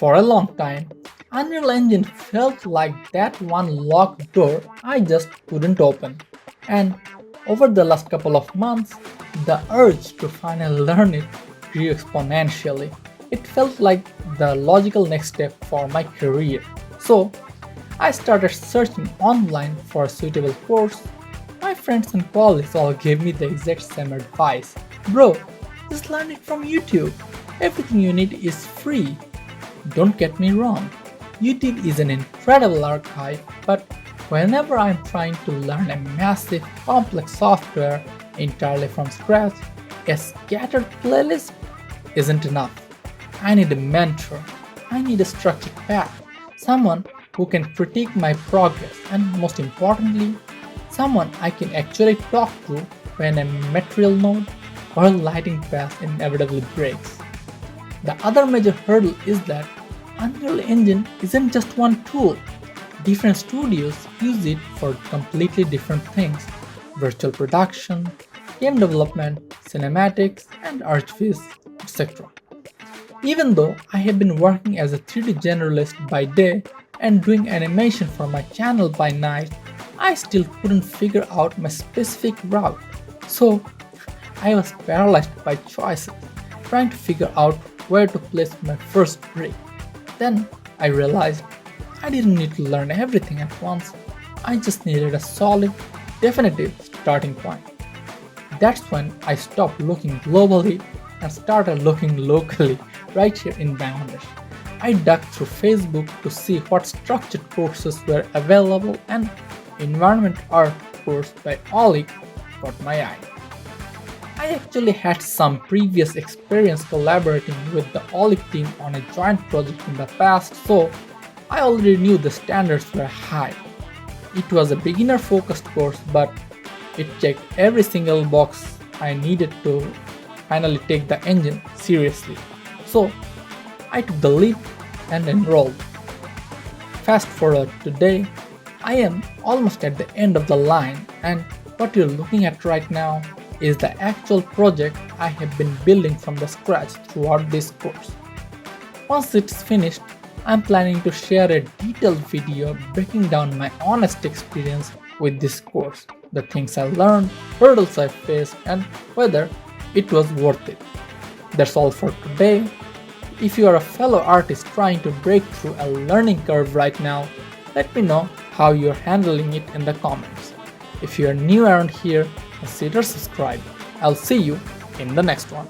For a long time, Unreal Engine felt like that one locked door I just couldn't open. And over the last couple of months, the urge to finally learn it grew exponentially. It felt like the logical next step for my career. So, I started searching online for a suitable course. My friends and colleagues all gave me the exact same advice. Bro, just learn it from YouTube. Everything you need is free. Don't get me wrong, YouTube is an incredible archive, but whenever I'm trying to learn a massive, complex software entirely from scratch, a scattered playlist isn't enough. I need a mentor, I need a structured path, someone who can critique my progress, and most importantly, someone I can actually talk to when a material node or lighting path inevitably breaks. The other major hurdle is that Unreal Engine isn't just one tool. Different studios use it for completely different things: virtual production, game development, cinematics, and artifice, etc. Even though I have been working as a 3D generalist by day and doing animation for my channel by night, I still couldn't figure out my specific route. So I was paralyzed by choices, trying to figure out where to place my first brick. Then I realized I didn't need to learn everything at once. I just needed a solid, definitive starting point. That's when I stopped looking globally and started looking locally, right here in Bangladesh. I dug through Facebook to see what structured courses were available, and Environment Art course by Auleek caught my eye. I actually had some previous experience collaborating with the Auleek team on a joint project in the past, so I already knew the standards were high. It was a beginner focused course, but it checked every single box I needed to finally take the engine seriously. So I took the leap and enrolled. Fast forward to today, I am almost at the end of the line, and what you're looking at right now is the actual project I have been building from the scratch throughout this course. Once it's finished, I'm planning to share a detailed video breaking down my honest experience with this course, the things I learned, hurdles I faced, and whether it was worth it. That's all for today. If you are a fellow artist trying to break through a learning curve right now, let me know how you're handling it in the comments. If you're new around here, consider subscribing. I'll see you in the next one.